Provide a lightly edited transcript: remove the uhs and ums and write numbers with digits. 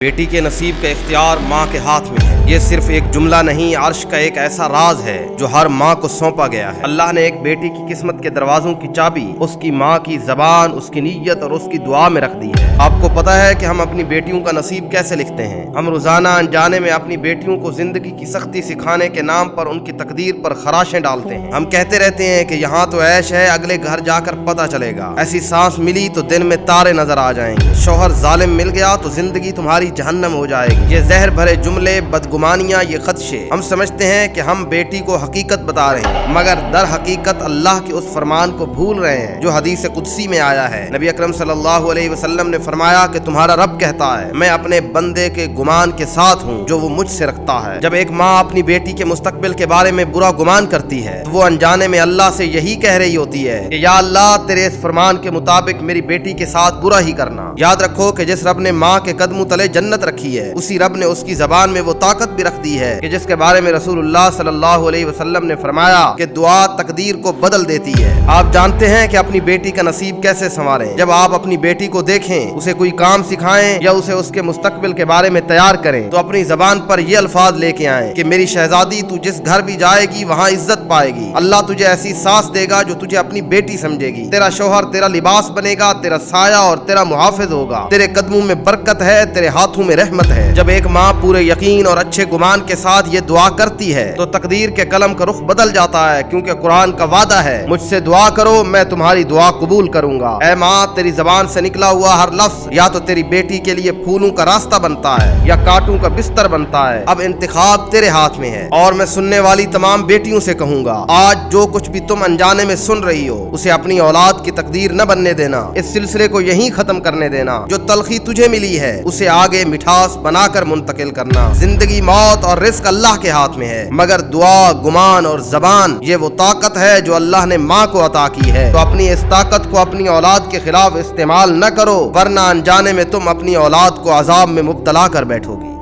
बेटी के नसीब का इख्तियार माँ के हाथ में है। ये सिर्फ एक जुमला नहीं, अर्श का एक ऐसा राज है जो हर माँ को सौंपा गया है। अल्लाह ने एक बेटी की किस्मत के दरवाजों की चाबी उसकी माँ की जबान, उसकी नीयत और उसकी दुआ में रख दी है। आपको पता है कि हम अपनी बेटियों का नसीब कैसे लिखते हैं? हम रोजाना अनजाने में अपनी बेटियों को जिंदगी की सख्ती सिखाने के नाम पर उनकी तकदीर पर खराशें डालते हैं। हम कहते रहते हैं कि यहाँ तो ऐश है, अगले घर जाकर पता चलेगा। ऐसी सांस मिली तो दिन में तारे नजर आ जाएंगे। शौहर जालिम मिल गया तो जिंदगी तुम्हारी जहन्नम हो जाएगी। ये जहर भरे जुमले, बदगुमानियां, ये खदशे, हम समझते हैं कि हम बेटी को हकीकत बता रहे हैं, मगर दर हकीकत अल्लाह के उस फरमान को भूल रहे हैं जो हदीस कुदसी में आया है। नबी अकरम सल्लल्लाहु अलैहि वसल्लम ने फरमाया कि तुम्हारा रब कहता है, मैं अपने बंदे के गुमान के साथ हूँ जो वो मुझसे रखता है। जब एक माँ अपनी बेटी के मुस्तकबिल के बारे में बुरा गुमान करती है तो वो अनजाने में अल्लाह से यही कह रही होती है कि या अल्लाह, तेरे इस फरमान के मुताबिक मेरी बेटी के साथ बुरा ही करना। याद रखो कि जिस रब ने माँ के कदमों तले जन्नत रखी है, उसी रब ने उसकी जबान में वो ताकत भी रख दी है कि जिसके बारे में रसूलुल्लाह सल्लल्लाहु अलैहि वसल्लम ने फरमाया कि दुआ तकदीर को बदल देती है। आप जानते हैं कि अपनी बेटी का नसीब कैसे संवारें? जब आप अपनी बेटी को देखें, उसे कोई काम सिखाएं या उसे उसके मुस्तकबिल के बारे में तैयार करें, तो अपनी जबान पर ये अल्फाज लेके आएं कि मेरी शहजादी, तू जिस घर भी जाएगी वहाँ इज्जत पाएगी। अल्लाह तुझे ऐसी सास देगा जो तुझे अपनी बेटी समझेगी। तेरा शौहर तेरा लिबास बनेगा, तेरा साया और तेरा मुहाफिज होगा। तेरे कदमों में बरकत है, तेरे हाथों में रहमत है। जब एक माँ पूरे यकीन और अच्छे गुमान के साथ ये दुआ करती है तो तकदीर के कलम का रुख बदल जाता है, क्योंकि कुरान का वादा है, मुझसे दुआ करो मैं तुम्हारी दुआ कबूल करूंगा। ऐ माँ, तेरी जबान से निकला हुआ हर लफ्ज या तो तेरी बेटी के लिए फूलों का रास्ता बनता है या कांटों का बिस्तर बनता है। अब इंतखाब तेरे हाथ में है। और मैं सुनने वाली तमाम बेटियों से कहूंगा, आज जो कुछ भी तुम अनजाने में सुन रही हो, उसे अपनी औलाद की तकदीर न बनने देना। इस सिलसिले को यहीं खत्म करने देना। जो तलखी तुझे मिली है उसे आगे मिठास बनाकर मुंतकिल करना। जिंदगी, मौत और रिस्क अल्लाह के हाथ में है, मगर दुआ, गुमान और जबान, ये वो ताकत है जो अल्लाह ने माँ को अता की है। तो अपनी इस ताकत को अपनी औलाद के खिलाफ इस्तेमाल न करो, वरना अनजाने में तुम अपनी औलाद को अजाब में मुब्तला कर बैठोगी।